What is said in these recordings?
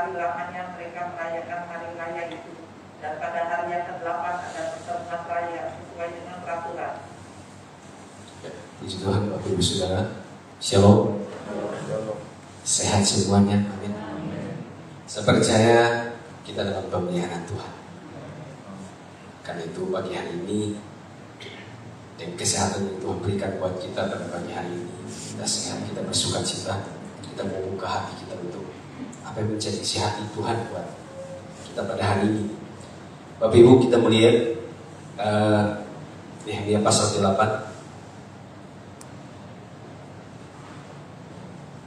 hari lamanya mereka merayakan hari raya itu. Dan pada hari yang ke-8 ada pertemuan raya sesuai dengan peraturan. Puji Tuhan, Bapak Ibu Saudara. Shalom. Sehat semuanya, amin. Saya percaya kita dalam pemeliharaan Tuhan. Karena itu pagi hari ini dan kesehatan yang Tuhan berikan buat kita pada pagi hari ini, kita sehat, kita bersuka cita, kita membuka hati kita untuk apa yang menjadi isi hati Tuhan buat kita pada hari ini. Bapak Ibu, kita melihat Nehemia pasal 8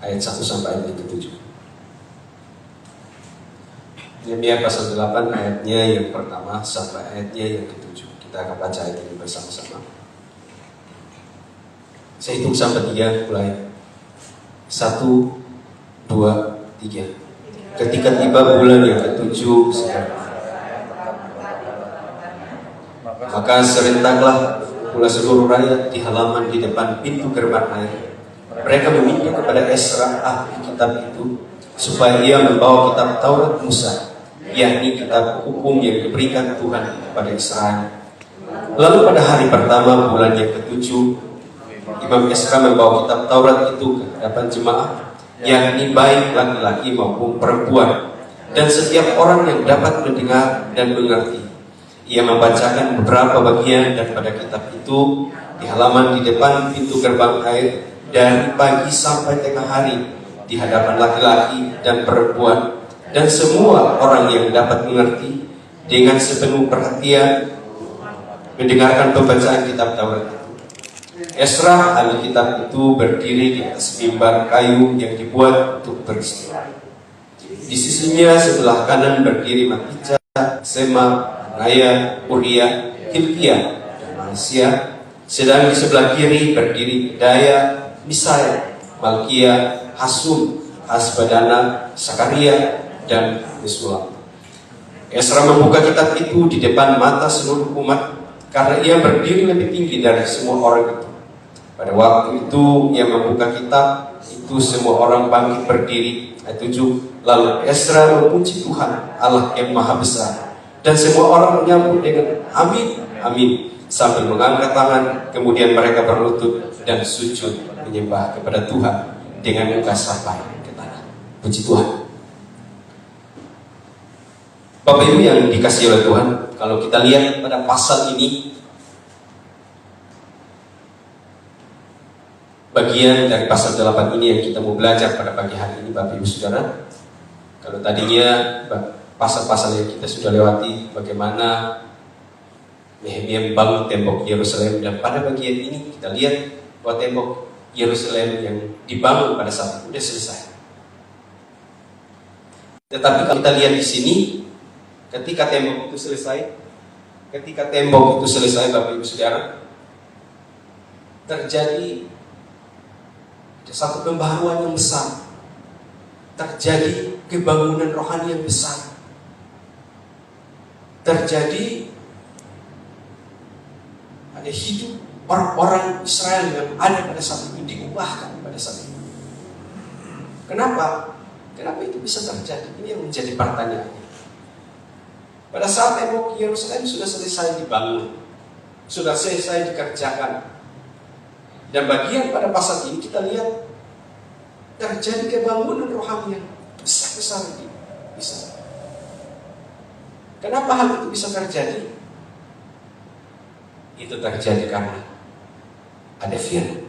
ayat 1 sampai ayat yang ke-7. Nehemia pasal 8 ayatnya yang pertama sampai ayatnya yang ke-7. Kita akan baca ayat ini bersama-sama. Saya hitung sampai 3, mulai 1, 2, 3. Ketika tiba bulan yang ke-7, maka serentaklah pula seluruh rakyat di halaman di depan pintu gerbang air. Mereka meminta kepada Esra ahli kitab itu supaya ia membawa kitab Taurat Musa, yakni kitab hukum yang diberikan Tuhan kepada Israel. Lalu pada hari pertama bulan yang ke-7, Imam Esra membawa kitab Taurat itu ke hadapan jemaat, yakni baik laki-laki maupun perempuan, dan setiap orang yang dapat mendengar dan mengerti. Ia membacakan beberapa bagian daripada kitab itu di halaman di depan pintu gerbang air dari pagi sampai tengah hari di hadapan laki-laki dan perempuan dan semua orang yang dapat mengerti dengan sepenuh perhatian mendengarkan pembacaan kitab Taurat itu. Esra ahli kitab itu berdiri di atas mimbar kayu yang dibuat untuk beristighfar. Di sisinya sebelah kanan berdiri Matija, Sema, Naya, Uria, Hilkia, dan Malaysia. Sedang di sebelah kiri berdiri Daya, Misai, Malkia, Hasum, Hasbadana, Sakaria, dan Mesulam. Esra membuka kitab itu di depan mata seluruh umat karena ia berdiri lebih tinggi dari semua orang itu. Pada waktu itu ia membuka kitab itu, semua orang bangkit berdiri. Ayat 7. Lalu Esra memuji Tuhan Allah yang Maha Besar, dan semua orang menyambut dengan amin, amin, sambil mengangkat tangan. Kemudian mereka berlutut dan sujud menyembah kepada Tuhan dengan muka sampai ke tanah. Puji Tuhan. Bapak Ibu yang dikasihi oleh Tuhan, kalau kita lihat pada pasal ini, bagian dari pasal 8 ini yang kita mau belajar pada pagi hari ini, Bapak Ibu Saudara. Kalau tadinya pasal-pasal yang kita sudah lewati, bagaimana Nehemia membangun tembok Yerusalem, dan pada bagian ini kita lihat bahwa tembok Yerusalem yang dibangun pada saat itu sudah selesai. Tetapi kalau kita lihat di sini, ketika tembok itu selesai, Bapak Ibu Saudara, terjadi satu pembaharuan yang besar, terjadi kebangunan rohani yang besar, terjadi ada hidup orang-orang Israel yang ada pada saat itu diubahkan pada saat itu. Kenapa itu bisa terjadi? Ini yang menjadi pertanyaan. Pada saat tembok Yerusalem sudah selesai dibangun, sudah selesai dikerjakan, dan bagian pada pasal ini kita lihat terjadi kebangunan rohani yang besar-besar di Israel. Kenapa hal itu bisa terjadi? Itu terjadi karena ada firman.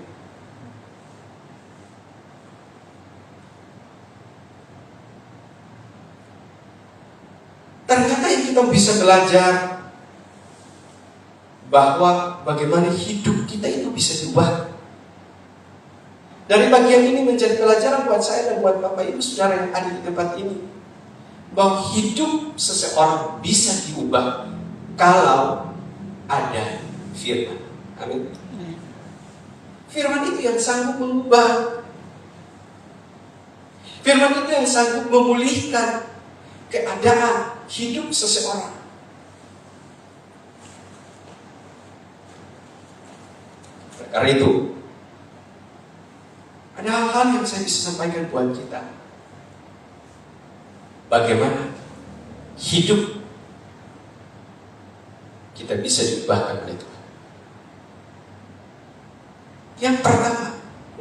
Ternyata yang kita bisa belajar bahwa bagaimana hidup kita itu bisa diubah. Dari bagian ini menjadi pelajaran buat saya dan buat Bapak Ibu Saudara yang ada di tempat ini, bahwa hidup seseorang bisa diubah kalau ada firman. Amin. Firman itu yang sanggup mengubah. Firman itu yang sanggup memulihkan keadaan hidup seseorang. Karena itu, ada hal-hal yang saya bisa sampaikan buat kita. bagaimana hidup kita bisa diubahkan oleh Tuhan. Yang pertama,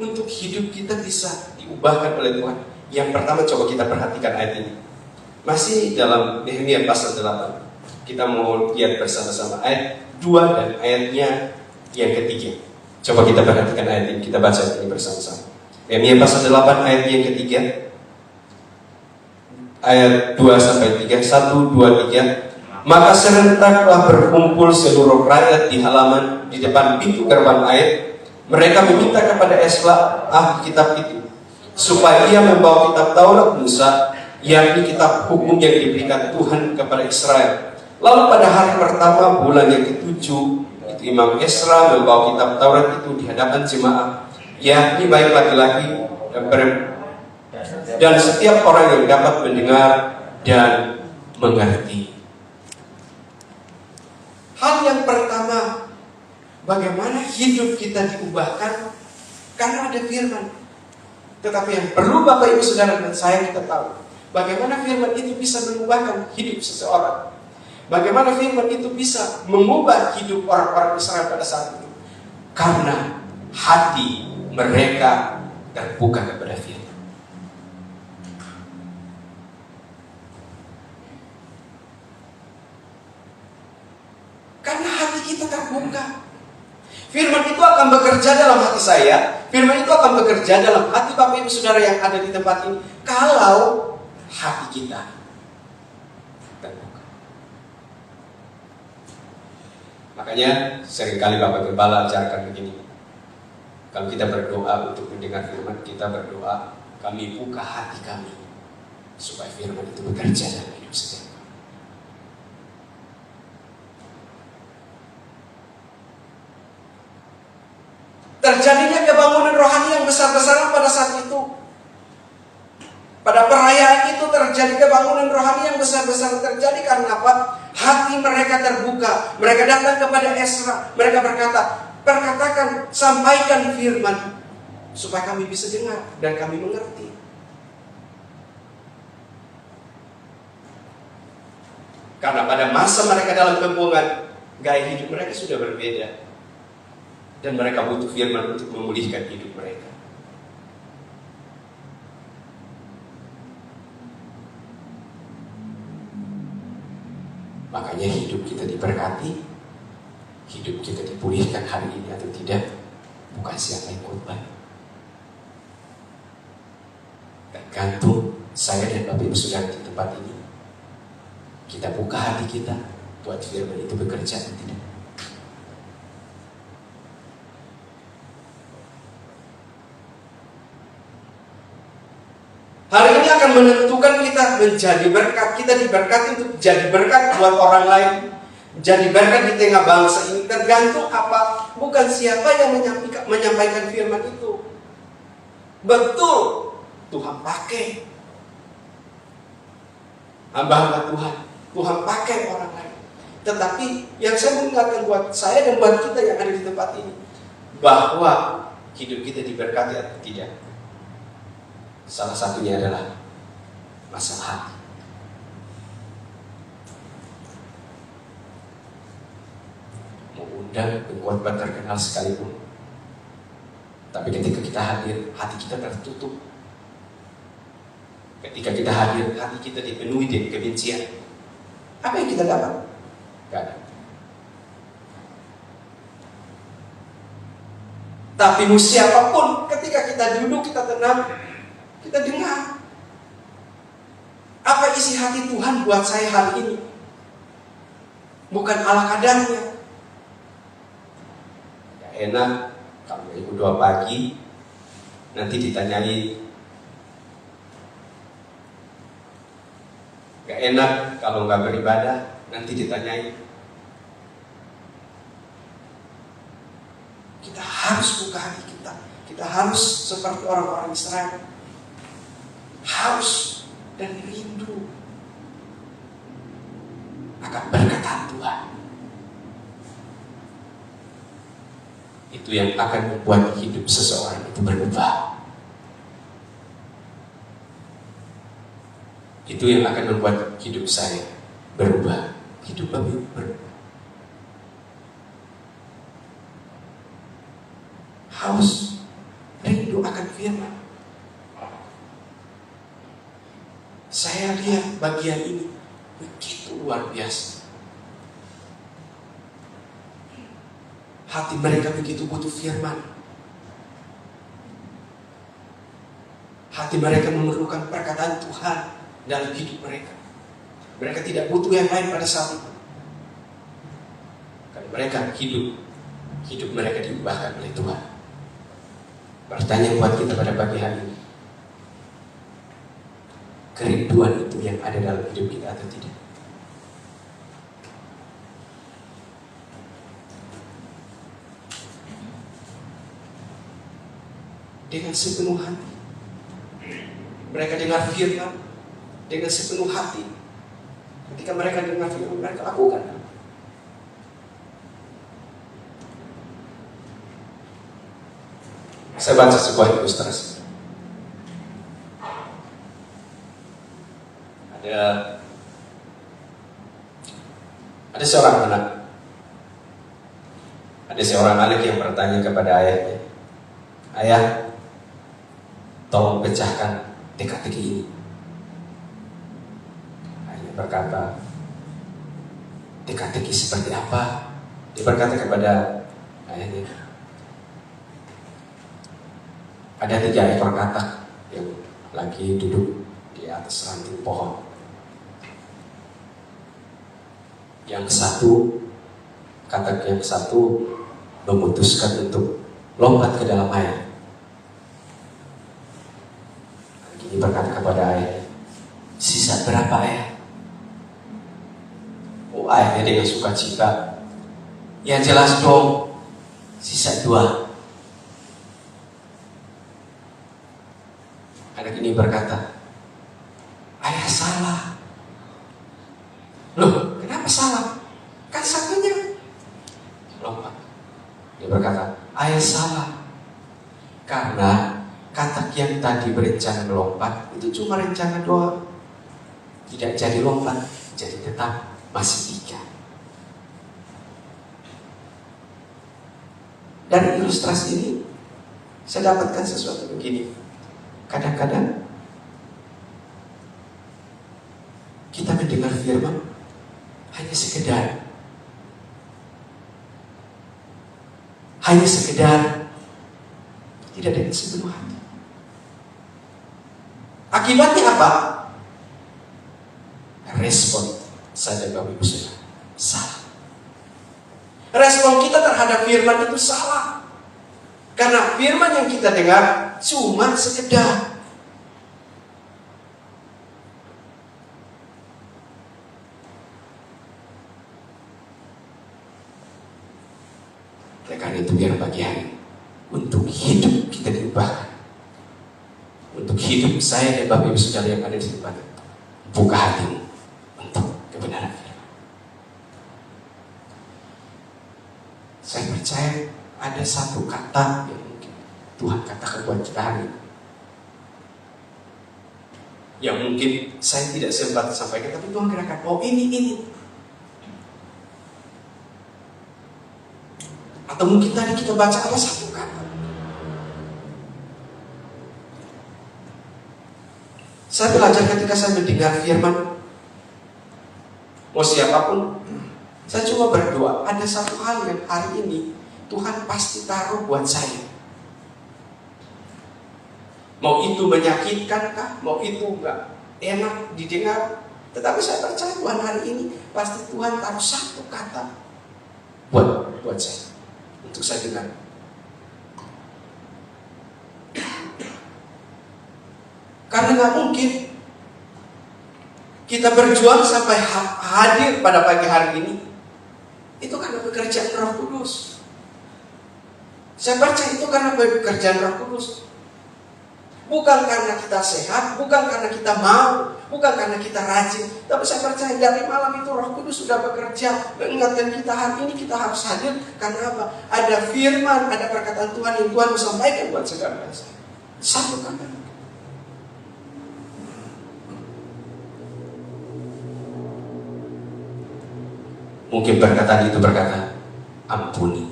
untuk hidup kita bisa diubahkan oleh Tuhan, yang pertama coba kita perhatikan ayat ini. Masih dalam Nehemia pasal 8. Kita mau lihat bersama-sama ayat 2 dan ayatnya yang ketiga. Coba kita perhatikan ayat ini, kita baca ini bersama-sama. Nehemia pasal 8 ayat yang ketiga. Ayat 2 sampai 3. 1, 2, 3. Maka serentaklah berkumpul seluruh rakyat di halaman di depan pintu gerbang air. Mereka meminta kepada Esra ahli kitab itu supaya ia membawa kitab Taurat Musa, yakni kitab hukum yang diberikan Tuhan kepada Israel. Lalu pada hari pertama bulan yang ke-7, itu Imam Esra membawa kitab Taurat itu di hadapan jemaat, yakni baik laki-laki dan setiap orang yang dapat mendengar dan mengerti. Hal yang pertama, bagaimana hidup kita diubahkan karena ada firman. Tetapi yang perlu Bapak Ibu Saudara dan saya kita tahu, bagaimana firman itu bisa mengubahkan hidup seseorang. Bagaimana firman itu bisa mengubah hidup orang-orang Israel pada saat itu. Karena hati mereka terbuka kepada firman. Karena hati kita terbuka. Firman itu akan bekerja dalam hati saya. Firman itu akan bekerja dalam hati Bapak Ibu Saudara yang ada di tempat ini. Kalau hati kita terbuka. Makanya seringkali Bapak Gembala ajarkan begini. Kalau kita berdoa untuk mendengar firman, kita berdoa, kami buka hati kami supaya firman itu bekerja dalam hidup setiap. Terjadinya kebangunan rohani yang besar-besaran pada saat itu. Pada perayaan itu terjadi kebangunan rohani yang besar-besaran. Terjadi karena apa? Hati mereka terbuka. Mereka datang kepada Esra. Mereka berkata, perkatakan, sampaikan firman supaya kami bisa dengar dan kami mengerti. Karena pada masa mereka dalam kebungan, gaya hidup mereka sudah berbeda. Dan mereka butuh firman untuk memulihkan hidup mereka. Makanya hidup kita diberkati, hidup kita dipulihkan hari ini atau tidak, bukan siapa yang khotbah. Tergantung saya dan Bapak Ibu Saudara di tempat ini. Kita buka hati kita buat firman itu bekerja atau tidak. Hari ini akan menentukan kita menjadi berkat. Kita diberkati untuk jadi berkat buat orang lain. Jadi berkat di tengah bangsa ini. Tergantung apa? Bukan siapa yang menyampaikan firman itu. Betul, Tuhan pakai hamba-hamba Tuhan. Tuhan pakai orang lain. Tetapi yang saya mengingatkan buat saya dan buat kita yang ada di tempat ini, bahwa hidup kita diberkati atau tidak, salah satunya adalah masalah hati. Mau undang pengkhotbah terkenal sekalipun, tapi ketika kita hadir, hati kita tertutup. Ketika kita hadir, hati kita dipenuhi dengan kebencian. Apa yang kita dapat? Gak ada. Tapi mau siapapun, ketika kita duduk, kita tenang, kita dengar apa isi hati Tuhan buat saya hari ini. Bukan ala kadarnya. Ya enak kalau ibu doa pagi nanti ditanyai. Gak enak kalau gak beribadah nanti ditanyai. Kita harus buka hati kita. Kita harus seperti orang-orang Israel. Harus dan rindu akan berkat Tuhan. Itu yang akan membuat hidup seseorang itu berubah. Itu yang akan membuat hidup saya berubah. Hidup lebih berubah. Haus, rindu akan firman. Saya lihat bagian ini begitu luar biasa. Hati mereka begitu butuh firman. Hati mereka memerlukan perkataan Tuhan dalam hidup mereka. Mereka tidak butuh yang lain pada saat itu. Karena mereka hidup mereka diubahkan oleh Tuhan. Pertanyaan buat kita pada pagi hari ini, kerinduan itu yang ada dalam hidup kita atau tidak? Dengan sepenuh hati mereka dengar firman, dengan sepenuh hati. Ketika mereka dengar firman, mereka lakukan. Saya baca sebuah ilustrasi. Ada seorang anak. Ada seorang anak yang bertanya kepada ayahnya, "Ayah, tolong pecahkan teka-teki ini." Ayahnya berkata, "Teka-teki seperti apa?" Dia berkata kepada ayahnya, "Ada 3 ekor katak yang lagi duduk di atas ranting pohon. Katak yang satu memutuskan untuk lompat ke dalam air. Ini berkata kepada ayah, 'Sisa berapa, ayah?' Oh, ayahnya dengan sukacita, 'Ya jelas dong, sisa 2. Anak ini berkata, 'Ayah salah.' 'Loh, kenapa salah? Kan satunya lompat.' Dia berkata, 'Ayah salah. Karena katak yang tadi berencana melompat itu cuma rencana doang. Tidak jadi lompat, jadi tetap masih 3. Dari ilustrasi ini saya dapatkan sesuatu begini. Kadang-kadang kita mendengar firman hanya sekedar tidak dengan sepenuh hati. Akibatnya apa? Respon saja Bapak Ibu Saudara salah. Respon kita terhadap firman itu salah. Karena firman yang kita dengar cuma sekedar. Oleh karena itu biar pagi hari untuk hidup kita diubahkan. Untuk hidup saya dan Bapak Ibu Saudara yang ada di sini, buka hatimu untuk kebenaran firman. Saya percaya ada satu kata yang mungkin Tuhan katakan buat kita hari ini, yang mungkin saya tidak sempat sampaikan, tapi Tuhan gerakan, oh ini. Atau mungkin tadi kita baca ada satu kata. Saya belajar ketika saya mendengar firman, mau siapapun, saya cuma berdoa, ada satu hal yang hari ini Tuhan pasti taruh buat saya. Mau itu menyakitkan kah, mau itu enggak enak didengar, tetapi saya percaya Tuhan hari ini pasti Tuhan taruh satu kata buat saya, untuk saya dengar. Karena nggak mungkin kita berjuang sampai hadir pada pagi hari ini, itu karena pekerjaan Roh Kudus. Saya percaya itu karena pekerjaan Roh Kudus. Bukan karena kita sehat, bukan karena kita mau, bukan karena kita rajin, tapi saya percaya dari malam itu Roh Kudus sudah bekerja mengingatkan kita hari ini kita harus hadir. Karena apa? Ada firman, ada perkataan Tuhan yang Tuhan mau sampaikan buat saudara saya. Satu kata. Mungkin perkataan itu berkata, ampuni.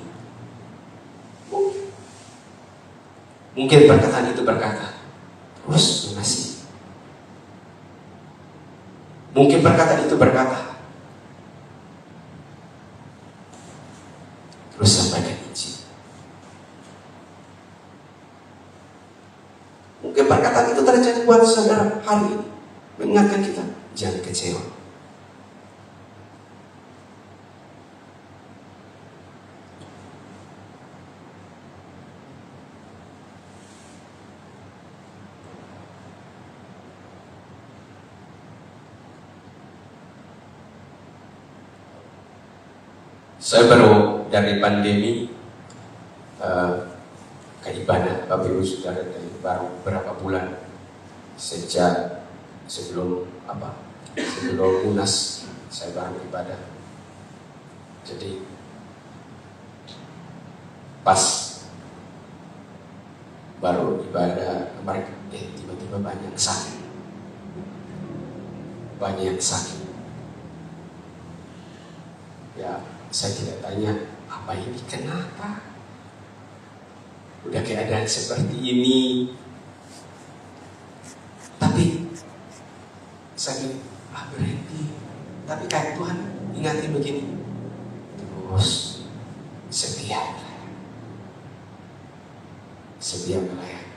Mungkin perkataan itu berkata, terus mengasihi. Mungkin perkataan itu berkata, terus sampaikan Injil. Mungkin perkataan itu terjadi buat saudara hari ini, mengingatkan kita, jangan kecewa. Saya baru dari pandemi ke ibadah, Bapak Ibu Saudara, dari baru berapa bulan sejak sebelum Unas saya baru ibadah. Jadi pas baru ibadah kemarin, tiba-tiba banyak sakit. Ya, saya tidak tanya apa ini, kenapa udah keadaan seperti ini, tapi saya bilang, berhenti. Tapi kayak Tuhan ingatin begini, terus setia melayani.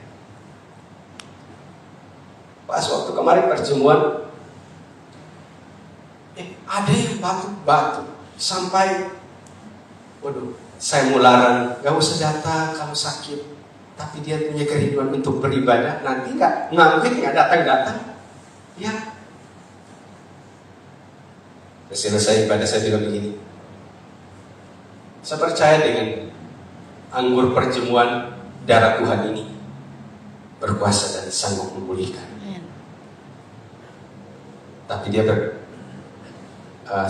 Pas waktu kemarin pertemuan, ada yang batuk sampai, waduh, saya mau larang, gak usah datang kalau sakit. Tapi dia punya kerinduan untuk beribadah, nanti gak datang. Ya. Selesai ibadah saya bilang begini, saya percaya dengan anggur perjamuan darah Tuhan ini berkuasa dan sanggup memulihkan. Tapi dia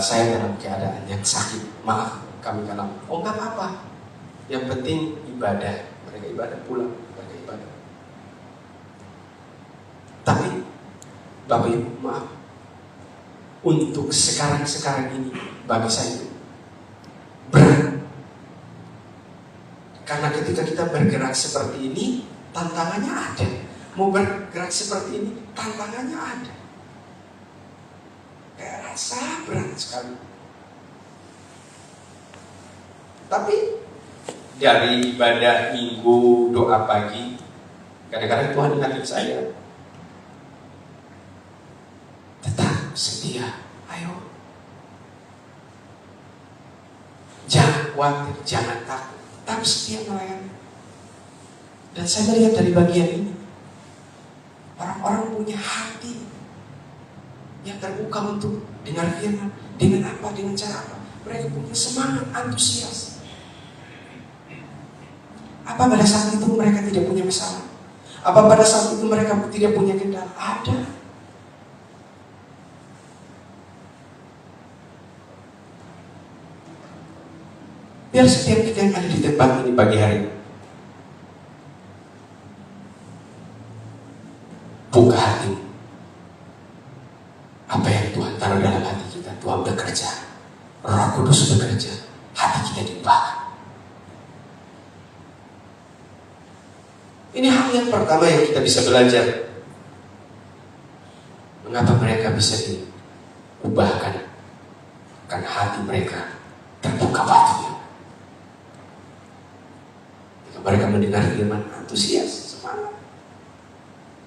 saya dalam keadaan yang sakit, maaf kami kalah. Oh nggak apa-apa, yang penting ibadah. Mereka ibadah pulang, mereka ibadah. Tapi Bapak Ibu, maaf, untuk sekarang ini bagi saya itu berat. Karena ketika kita bergerak seperti ini, tantangannya ada. Mau bergerak seperti ini, tantangannya ada. Kayak rasa berat sekali. Tapi dari ibadah minggu, doa pagi, kadang-kadang Tuhan ingatin saya, tetap setia, ayo, jangan khawatir, jangan takut, tetap setia melayani. Dan saya melihat dari bagian ini, orang-orang punya hati yang terbuka untuk dengar firman. Dengan apa? Dengan cara apa? Mereka punya semangat, antusias. Apa pada saat itu mereka tidak punya masalah? Apa pada saat itu mereka tidak punya kendala? Ada. Biar setiap kita yang ada di tempat ini pagi hari ini, buka hati. Apa yang Tuhan taruh dalam hati kita, Tuhan bekerja, Roh Kudus bekerja, hati kita diubahkan. Ini hal yang pertama yang kita bisa belajar. Mengapa mereka bisa diubahkan? Karena hati mereka terbuka batunya. Ketika mereka mendengar firman, antusias, semangat,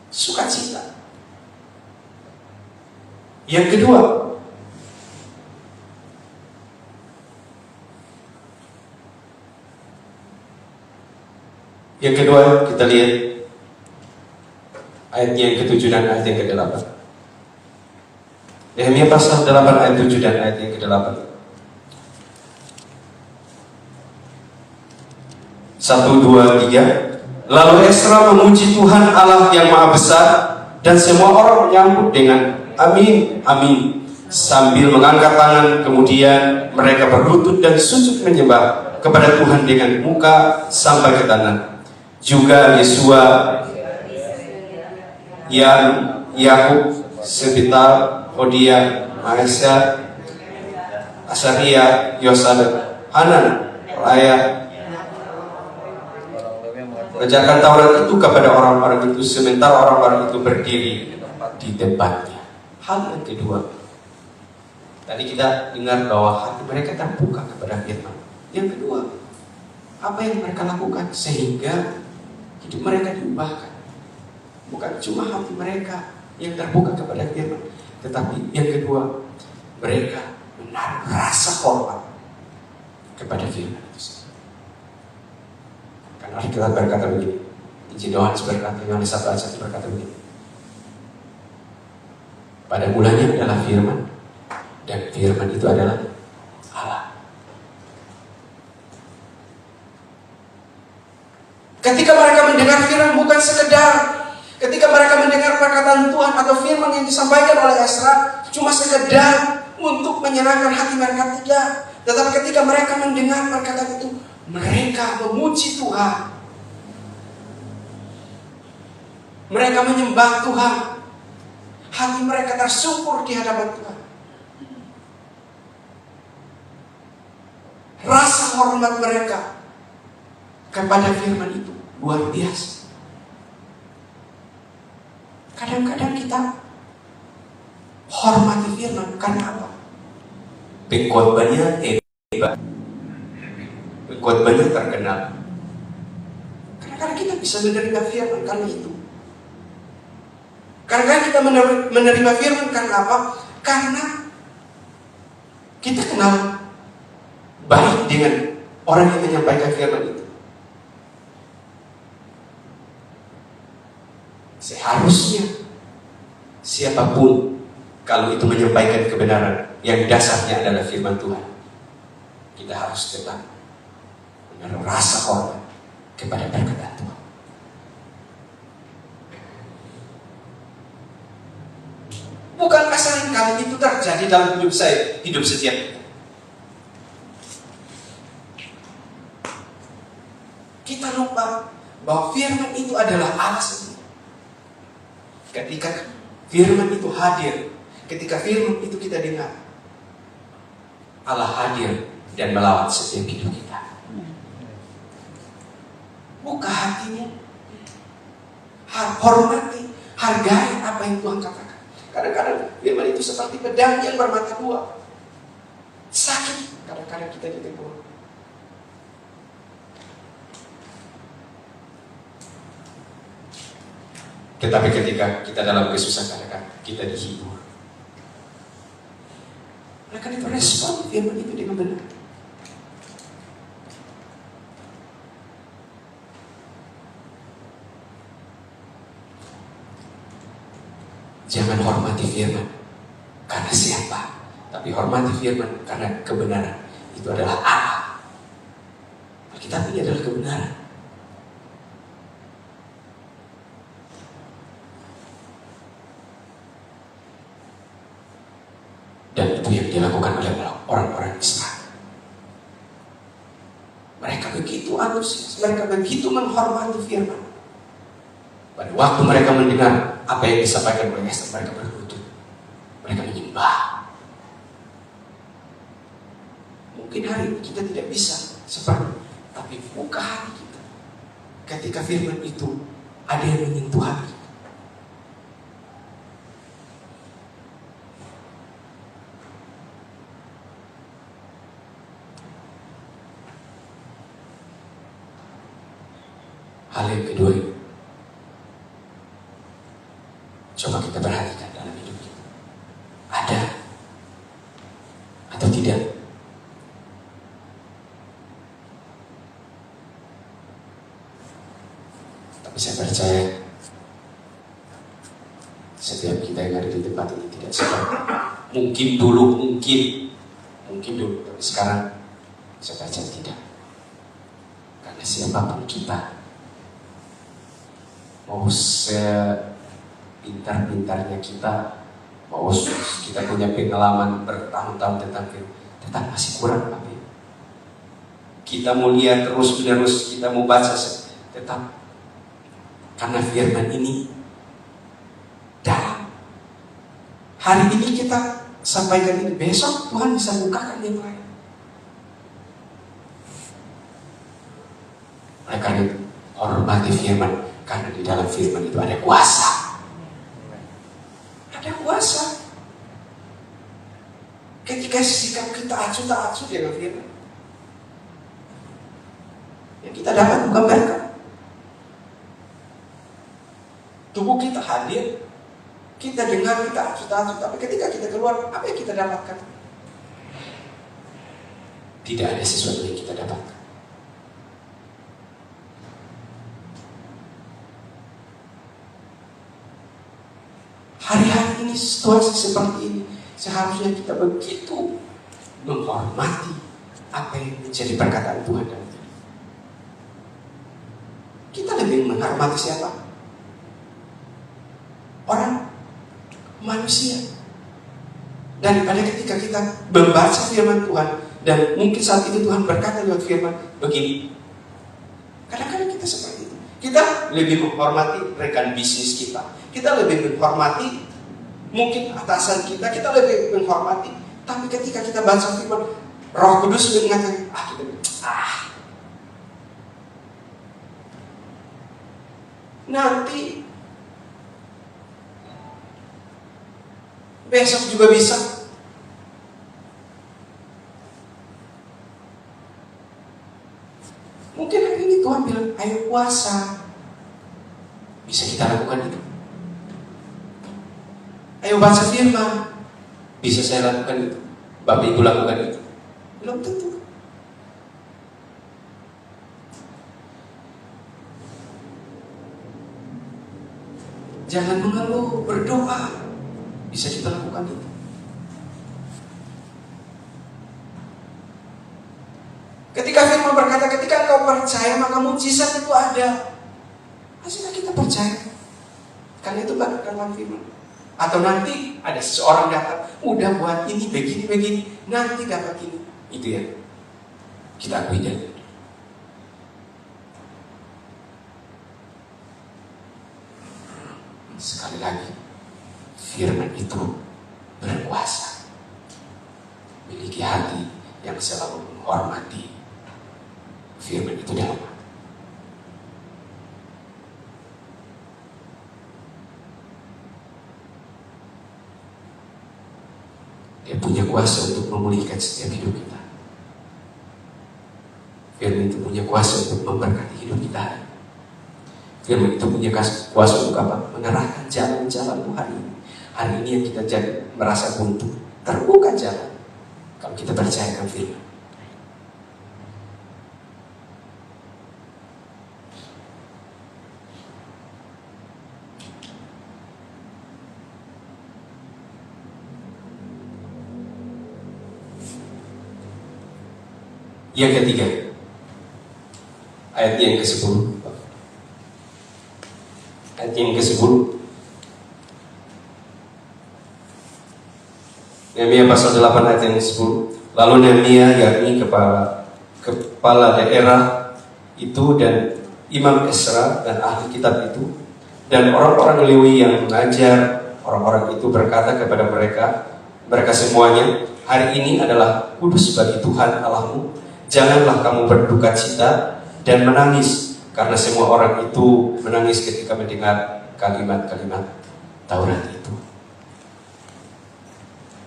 sukacita. Yang kedua, kita lihat ayatnya yang ke-7 dan ayat yang ke-8. Nehemia pasal 8 ayat 7 dan ayat yang ke-8. 1, 2, 3. Lalu Esra memuji Tuhan Allah yang Maha Besar, dan semua orang menyambut dengan amin, amin, sambil mengangkat tangan. Kemudian mereka berlutut dan sujud menyembah kepada Tuhan dengan muka sampai ke tanah. Juga Yesua, Yakub, Sebital, Hodia, Maesya, Asaria, Yosabet, Hanan, Raya, bacakan Taurat itu kepada orang-orang itu sementara orang-orang itu berdiri di tempatnya. Hal yang kedua, tadi kita dengar bahwa hati mereka terbuka kepada firman. Yang kedua, apa yang mereka lakukan sehingga hidup mereka diubahkan. Bukan cuma hati mereka yang terbuka kepada firman, tetapi yang kedua, mereka menaruh rasa hormat kepada firman itu. Karena kita berkata begini, Injil Yohanes berkata, Yohanes 1 ayat 1 berkata begini, pada mulanya adalah firman, dan firman itu adalah Allah. Ketika mereka mendengar firman, bukan sekedar ketika mereka mendengar perkataan Tuhan atau firman yang disampaikan oleh Ezra cuma sekedar untuk menyenangkan hati mereka, tidak. Tetapi ketika mereka mendengar perkataan itu, mereka memuji Tuhan, mereka menyembah Tuhan, hati mereka tersungkur di hadapan Tuhan. Rasa hormat mereka kepada firman itu luar biasa. Kadang-kadang kita hormati firman karena apa? Pengkhotbahnya hebat, pengkhotbahnya terkenal. Kadang-kadang kita bisa menerima firman karena itu. Kadang-kadang kita menerima firman karena apa? Karena kita kenal baik dengan orang yang menyampaikan firman itu. Seharusnya siapapun kalau itu menyampaikan kebenaran yang dasarnya adalah firman Tuhan, kita harus tetap menaruh rasa hormat kepada perkataan Tuhan. Bukankah seringkali itu terjadi dalam hidup saya, hidup setiap kita? Kita lupa bahwa firman itu adalah Allah sendiri. Ketika firman itu hadir, ketika firman itu kita dengar, Allah hadir dan melawat setiap hidup kita. Buka hatinya, hormati, hargai apa yang Tuhan katakan. Kadang-kadang firman itu seperti pedang yang bermata dua. Sakit kadang-kadang kita ditegur. Tetapi ketika kita dalam kesusahan, kadang-kadang kita dihibur. Mereka itu respon firman itu dengan benar. Jangan hormati firman karena siapa, tapi hormati firman karena kebenaran. Itu adalah Allah. Alkitab ini adalah kebenaran. Dan itu yang dilakukan oleh orang-orang Israel. Mereka begitu antusias, mereka begitu menghormati firman. Pada waktu mereka mendengar apa yang disampaikan oleh Ezra, mereka berlutut, mereka menyembah. Mungkin hari ini kita tidak bisa seperti, tapi buka hati kita. Ketika firman itu ada yang menyentuh hati. Hal yang kedua, coba kita perhatikan dalam hidup kita. Ada atau tidak? Tapi saya percaya setiap kita yang ada di tempat ini tidak seperti mungkin dulu, tapi sekarang saya percaya tidak. Karena siapapun kita, mau sepintar-pintarnya kita, mau kita punya pengalaman bertahun-tahun tentang film, tetap masih kurang. Tapi kita mau lihat terus-menerus, kita mau baca, tetap karena firman ini dalam. Hari ini kita sampaikan ini, besok Tuhan bisa bukakan yang lain. Oleh karena itu, hormati firman, karena di dalam firman itu ada kuasa. Ada kuasa. Ketika sikap kita acuh dengan firman, yang kita dapat menggambarkan, tubuh kita hadir, kita dengar, kita acuh, tapi ketika kita keluar, apa yang kita dapatkan? Tidak ada sesuatu yang kita dapatkan. Hari-hari ini situasi seperti ini, seharusnya kita begitu menghormati apa yang menjadi perkataan Tuhan dan kita lebih menghormati siapa? Orang manusia. Daripada ketika kita membaca firman Tuhan dan mungkin saat itu Tuhan berkata lewat firman begini. Kadang-kadang kita seperti itu. Kita lebih menghormati rekan bisnis kita. Kita lebih menghormati mungkin atasan kita. Kita lebih menghormati. Tapi ketika kita baca firman, Roh Kudus mengatakan, nanti besok juga bisa. Mungkin hari ini Tuhan bilang, ayo puasa. Bisa kita lakukan itu. Ayo baca firman. Bisa saya lakukan itu. Bapak Ibu lakukan itu. Belum tentu. Jangan mengeluh, berdoa. Bisa kita lakukan itu. Ketika firman berkata, ketika engkau percaya maka mukjizat itu ada. Maksudnya kita percaya. Karena itu bakal firman. Atau nanti ada seseorang datang, udah buat ini begini, nanti dapat ini. Itu ya. Kita akui aja. Sekali lagi, firman itu berkuasa. Miliki hati yang selalu menghormati firman itu dalam hati. Dia punya kuasa untuk memulihkan setiap hidup kita. Firman itu punya kuasa untuk memberkati hidup kita. Firman itu punya kuasa untuk apa? Mengarahkan jalan-jalan hari ini. Hari ini yang kita jadi merasa buntu, terbuka jalan kalau kita percayakan firman. Yang ketiga, ayat yang ke-10. Ayat yang ke-10. Nehemia pasal 8 ayat yang ke-10. Lalu Nehemia, yakni kepala daerah itu dan Imam Ezra dan ahli kitab itu dan orang-orang Lewi yang mengajar orang-orang itu berkata kepada mereka semuanya, hari ini adalah kudus bagi Tuhan Allahmu. Janganlah kamu berduka cita dan menangis, karena semua orang itu menangis ketika mendengar kalimat-kalimat Taurat itu.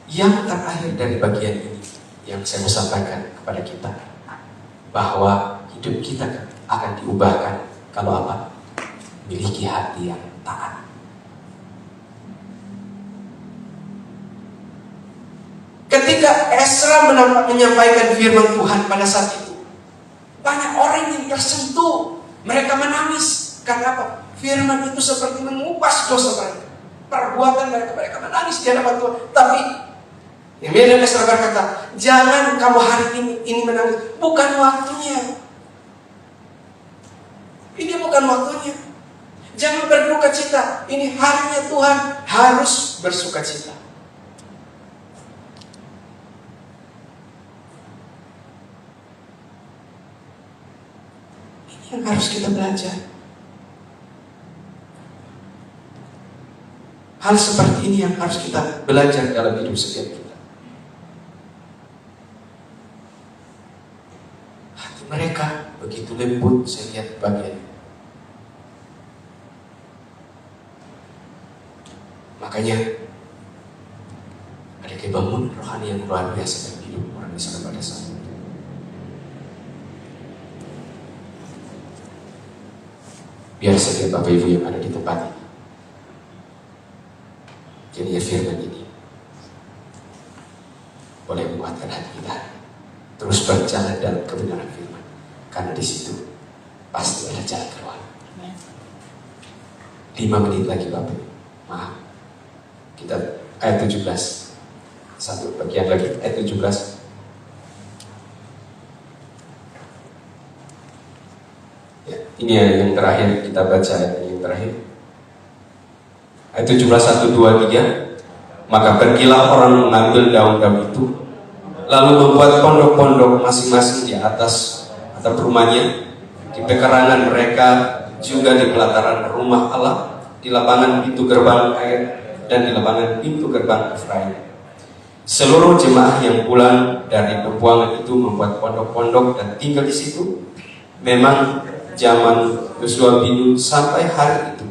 Yang terakhir dari bagian ini yang saya mau sampaikan kepada kita, bahwa hidup kita akan diubahkan kalau apa? Miliki hati yang taat. Ketika Ezra menyampaikan firman Tuhan pada saat itu, banyak orang yang tersentuh. Mereka menangis. Karena apa? Firman itu seperti mengupas dosa mereka, perbuatan mereka menangis di hadapan Tuhan. Tapi Nehemia dan Ezra berkata, jangan kamu hari ini menangis. Bukan waktunya. Ini bukan waktunya. Jangan berduka cita. Ini harinya Tuhan, harus bersuka cita. Yang harus kita belajar. Hal seperti ini yang harus kita belajar dalam hidup setiap kita. mereka begitu lembut. Saya lihat bagian. Makanya ada kebangun rohani yang luar biasa dalam hidup orang Israel pada saat itu. Biar saja Bapak Ibu yang ada di tempat ini, jadi firman ini boleh menguatkan hati kita terus berjalan dalam kebenaran firman, karena di situ pasti ada jalan keluar. 5 menit lagi Bapak Ibu. Maaf, kita ayat 17, satu bagian lagi ayat 17. Ya, ini yang terakhir kita baca, yang terakhir ayat 17, 1, 2, 3. Maka pergilah orang mengambil daun-daun itu, lalu membuat pondok-pondok masing-masing di atas atap rumahnya, di pekarangan mereka, juga di pelataran rumah Allah, di lapangan pintu gerbang air, dan di lapangan pintu gerbang Efraim. Seluruh jemaah yang pulang dari pembuangan itu membuat pondok-pondok dan tinggal di situ. Memang zaman Yosua bin Nun sampai hari itu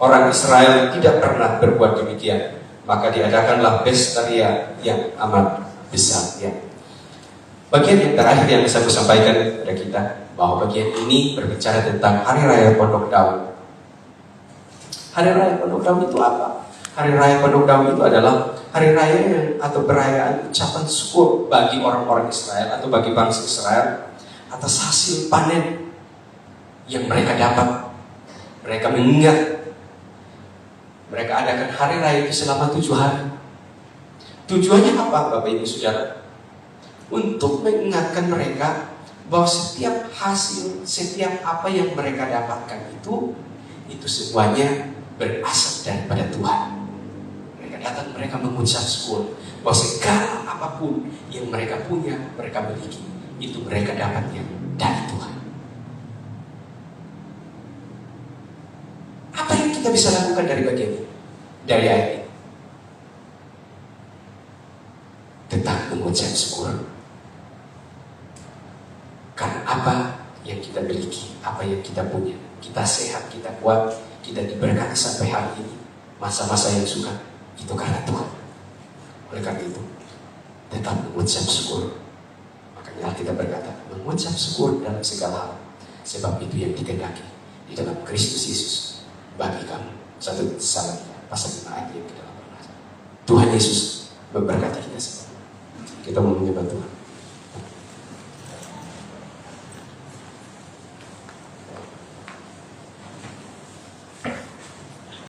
orang Israel tidak pernah berbuat demikian. Maka diadakanlah pesta ria yang amat besar. Ya. Bagian yang terakhir yang bisa saya sampaikan kepada kita, bahwa bagian ini berbicara tentang Hari Raya Pondok Daun. Hari Raya Pondok Daun itu apa? Hari Raya Pondok Daun itu adalah hari raya yang, atau perayaan ucapan syukur bagi orang-orang Israel atau bagi bangsa Israel atas hasil panen yang mereka dapat. Mereka mengingat, mereka adakan hari raya itu selama 7 hari. Tujuannya apa Bapak Ibu Saudara? Untuk mengingatkan mereka bahwa setiap hasil, setiap apa yang mereka dapatkan itu semuanya berasal daripada Tuhan. Mereka datang, mereka mengucap syukur bahwa segala apapun yang mereka punya, mereka miliki, itu mereka dapatnya dari Tuhan. Apa yang kita bisa lakukan dari bagian ini? Dari ayat ini? Tetap mengucap syukur. Karena apa yang kita miliki, apa yang kita punya, kita sehat, kita kuat, kita diberkati sampai hari ini, masa-masa yang suka, itu karena Tuhan. Oleh karena itu, tetap mengucap syukur. Makanya kita berkata, mengucap syukur dalam segala hal, sebab itu yang dikehendaki di dalam Kristus Yesus bagi kamu. 1 Tesalonika pasal 5 ayat yang ke-18. Tuhan Yesus memberkati kita semua. Kita mau menyembah Tuhan.